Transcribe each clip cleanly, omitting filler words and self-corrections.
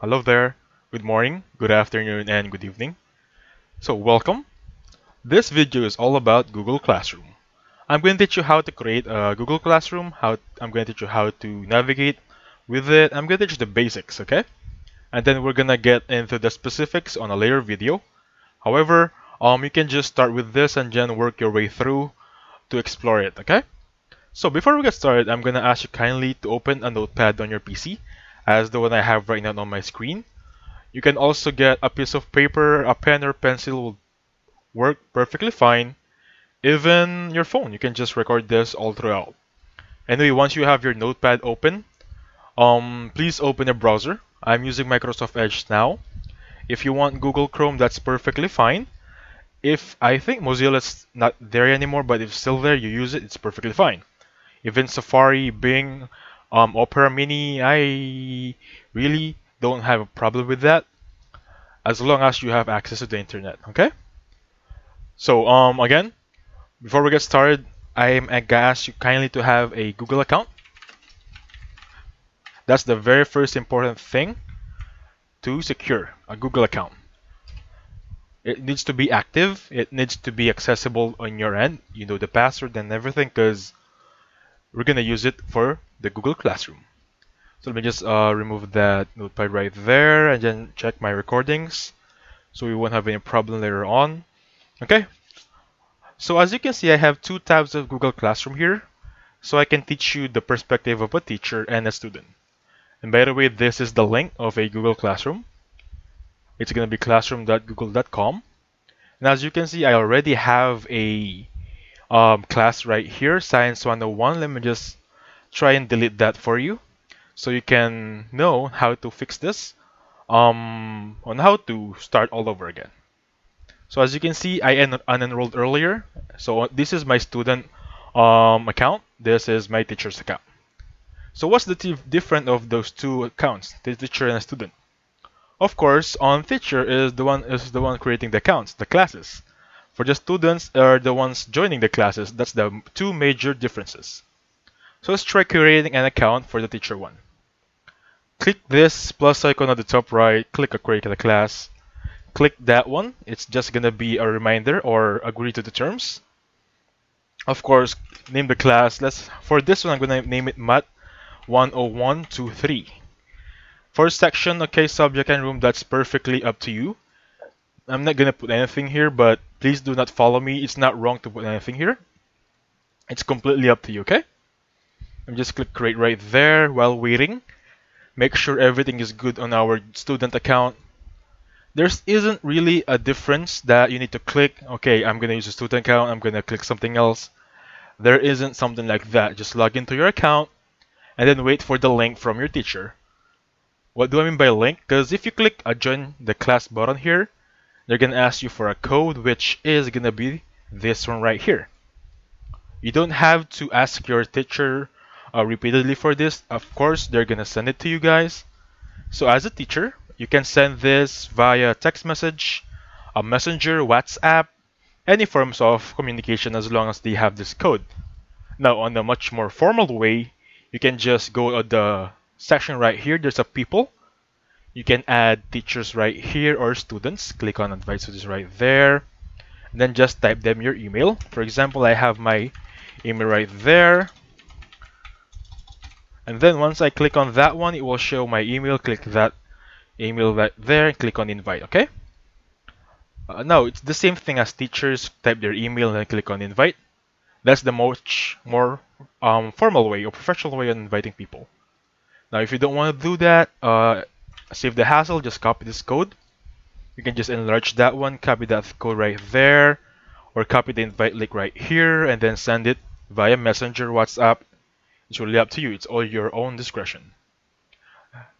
Hello there. Good morning, good afternoon, and good evening. So, welcome. This video is all about Google Classroom. I'm going to teach you how to create a Google Classroom, I'm going to teach you how to navigate with it. I'm going to teach you the basics, okay? And then we're going to get into the specifics on a later video. However, you can just start with this and then work your way through to explore it, okay? So before we get started, I'm going to ask you kindly to open a notepad on your PC, as the one I have right now on my screen. You can also get a piece of paper, a pen or pencil will work perfectly fine. Even your phone, you can just record this all throughout. Anyway, once you have your notepad open, please open a browser. I'm using Microsoft Edge now. If you want Google Chrome, that's perfectly fine. If I think Mozilla's not there anymore, but if it's still there, you use it, it's perfectly fine. Even Safari, Bing, Opera Mini, I really don't have a problem with that as long as you have access to the internet, okay? So again, before we get started, I'm gonna ask you kindly to have a Google account. That's the very first important thing to secure a Google account. It needs to be active. It needs to be accessible on your end. You know the password and everything because we're gonna use it for the Google Classroom. So let me just remove that notepad right there and then check my recordings so we won't have any problem later on. Okay, so as you can see, I have two tabs of Google Classroom here, so I can teach you the perspective of a teacher and a student. And by the way, this is the link of a Google Classroom. It's going to be classroom.google.com. And as you can see, I already have a class right here, Science 101. Let me just try and delete that for you so you can know how to fix this on how to start all over again. So as you can see, I unenrolled earlier. So this is my student account. This is my teacher's account. So what's the difference of those two accounts, the teacher and a student? Of course, on teacher is the one creating the accounts, the classes. For the students are the ones joining the classes. That's the two major differences. So let's try creating an account for the teacher one. Click this plus icon at the top right, click a create a class. Click that one. It's just gonna be a reminder or agree to the terms. Of course, name the class. For this one I'm gonna name it Math 10123. First section, okay, subject and room, that's perfectly up to you. I'm not gonna put anything here, but please do not follow me. It's not wrong to put anything here. It's completely up to you, okay? And just click create right there while waiting. Make sure everything is good on our student account. There isn't really a difference that you need to click. Okay, I'm gonna use a student account, I'm gonna click something else. There isn't something like that. Just log into your account and then wait for the link from your teacher. What do I mean by link? Because if you click a join the class button here, they're gonna ask you for a code, which is gonna be this one right here. You don't have to ask your teacher repeatedly for this. Of course, they're gonna send it to you guys. So as a teacher, you can send this via text message, a messenger, WhatsApp, any forms of communication as long as they have this code. Now, on a much more formal way, you can just go to the section right here. There's a people. You can add teachers right here or students. Click on invite students right there. And then just type them your email. For example, I have my email right there. And then once I click on that one, it will show my email. Click that email right there and click on invite, okay? Now, it's the same thing as teachers. Type their email and then click on invite. That's the much more formal way or professional way of inviting people. Now, if you don't want to do that, save the hassle, just copy this code. You can just enlarge that one, copy that code right there, or copy the invite link right here, and then send it via Messenger, WhatsApp. It's really up to you. It's all your own discretion.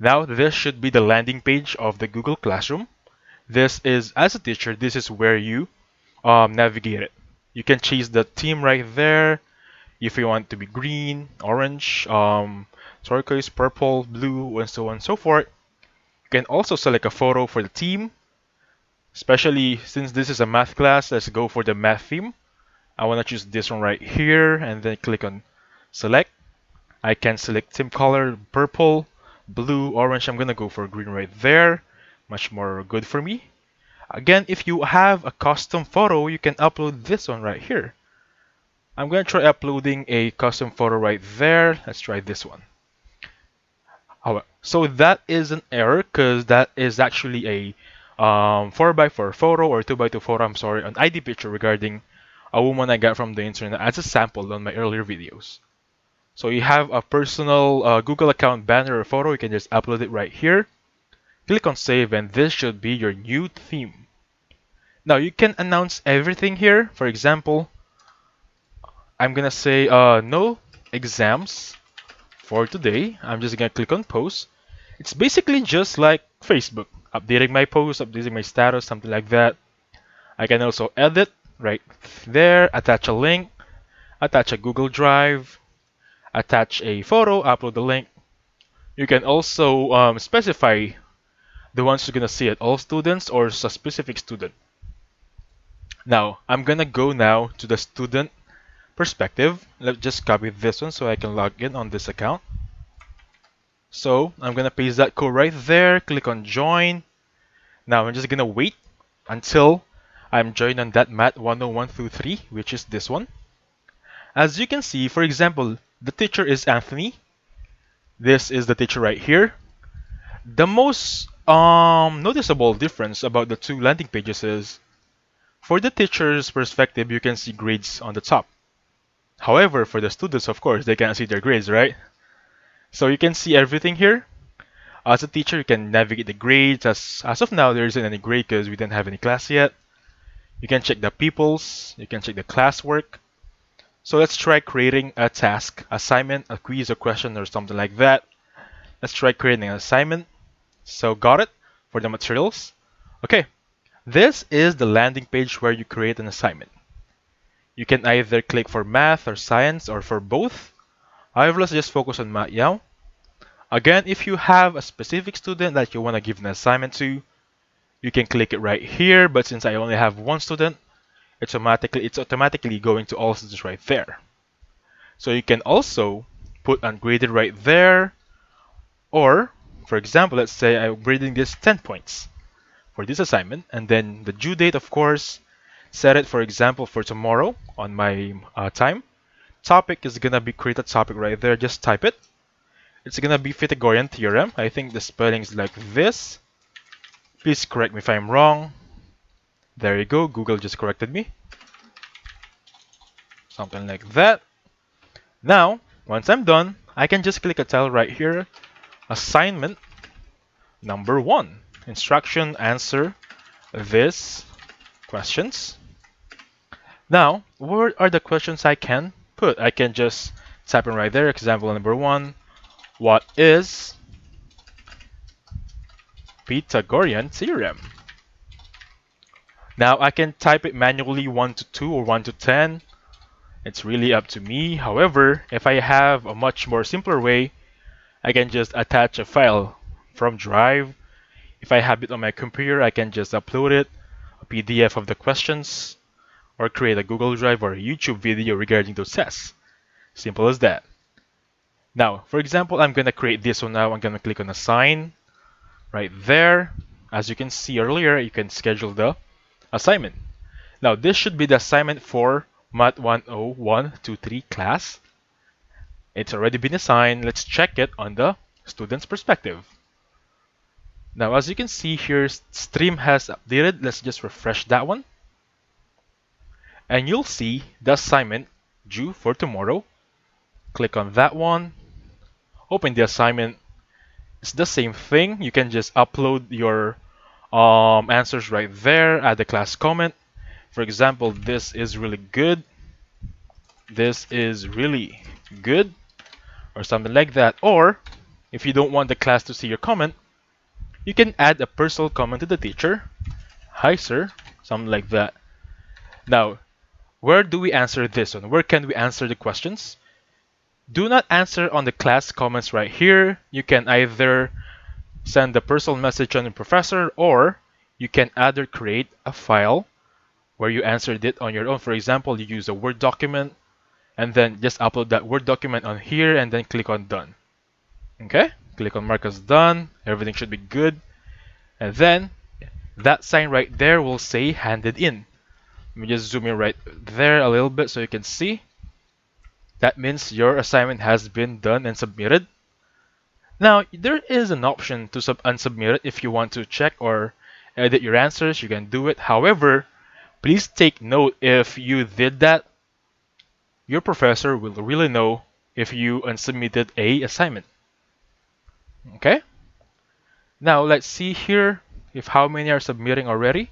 Now, this should be the landing page of the Google Classroom. This is, as a teacher, this is where you navigate it. You can choose the theme right there. If you want to be green, orange, turquoise, purple, blue, and so on and so forth. You can also select a photo for the theme. Especially since this is a math class, let's go for the math theme. I want to choose this one right here and then click on select. I can select theme color purple, blue, orange. I'm gonna go for green right there. Much more good for me. Again, if you have a custom photo, you can upload this one right here. I'm gonna try uploading a custom photo right there. Let's try this one. So that is an error because that is actually a 4x4 photo or 2x2 photo, I'm sorry, an ID picture regarding a woman I got from the internet as a sample on my earlier videos. So you have a personal Google account banner or photo, you can just upload it right here. Click on save and this should be your new theme. Now you can announce everything here. For example, I'm gonna say no exams for today. I'm just gonna click on post. It's basically just like Facebook, updating my post, updating my status, something like that. I can also edit right there, attach a link, attach a Google Drive, attach a photo, upload the link. You can also specify the ones you're gonna see it, all students or a specific student. Now, I'm gonna go now to the student perspective. Let's just copy this one so I can log in on this account. So I'm gonna paste that code right there, click on join. Now I'm just gonna wait until I'm joined on that Math 10123, which is this one. As you can see, for example, the teacher is Anthony. This is the teacher right here. The most noticeable difference about the two landing pages is for the teacher's perspective, you can see grades on the top. However, for the students, of course, they can't see their grades, right? So you can see everything here. As a teacher, you can navigate the grades. As of now, there isn't any grade because we didn't have any class yet. You can check the peoples. You can check the classwork. So let's try creating a task, assignment, a quiz, a question, or something like that. Let's try creating an assignment. So got it for the materials. Okay, this is the landing page where you create an assignment. You can either click for math or science or for both. However, let's just focus on math now. Again, if you have a specific student that you want to give an assignment to, you can click it right here, but since I only have one student, it's automatically going to all students right there. So you can also put ungraded right there, or for example, let's say I'm grading this 10 points for this assignment, and then the due date, of course, set it for example for tomorrow on my time. Topic is gonna be create a topic right there, just type it. It's gonna be Pythagorean theorem. I think the spelling is like this. Please correct me if I'm wrong. There you go, Google just corrected me. Something like that. Now, once I'm done, I can just click a tile right here. Assignment number 1. Instruction, answer this questions. Now, what are the questions I can put? I can just type in right there, example number 1. What is Pythagorean theorem? Now I can type it manually 1 to 2 or 1 to 10. It's really up to me. However, if I have a much more simpler way, I can just attach a file from Drive. If I have it on my computer, I can just upload it, a PDF of the questions, or create a Google Drive or a YouTube video regarding those tests. Simple as that. Now, for example, I'm gonna create this one now. I'm gonna click on Assign right there. As you can see earlier, you can schedule the assignment. Now, this should be the assignment for Math 10123 class. It's already been assigned. Let's check it on the student's perspective. Now, as you can see here, Stream has updated. Let's just refresh that one. And you'll see the assignment due for tomorrow. Click on that one. Open the assignment. It's the same thing. You can just upload your answers right there. Add the class comment. For example, this is really good. This is really good. Or something like that. Or if you don't want the class to see your comment, you can add a personal comment to the teacher. Hi, sir. Something like that. Now, where do we answer this one? Where can we answer the questions? Do not answer on the class comments right here. You can either send a personal message on the professor, or you can either create a file where you answered it on your own. For example, you use a Word document and then just upload that Word document on here and then click on done. Okay? Click on mark as done. Everything should be good. And then that sign right there will say handed in. Let me just zoom in right there a little bit so you can see. That means your assignment has been done and submitted. Now, there is an option to unsubmit it if you want to check or edit your answers. You can do it. However, please take note, if you did that, your professor will really know if you unsubmitted a assignment. Okay? Now, let's see here if how many are submitting already.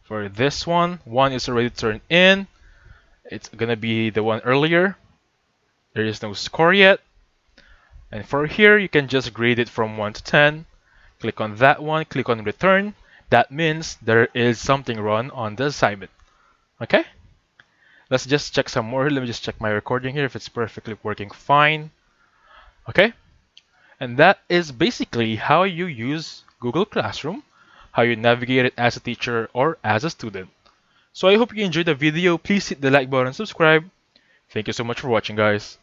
For this one is already turned in. It's gonna be the one earlier. There is no score yet. And for here, you can just grade it from 1 to 10. Click on that one, click on return. That means there is something wrong on the assignment. Okay? Let's just check some more. Let me just check my recording here if it's perfectly working fine. Okay? And that is basically how you use Google Classroom, how you navigate it as a teacher or as a student. So I hope you enjoyed the video. Please hit the like button and subscribe. Thank you so much for watching, guys.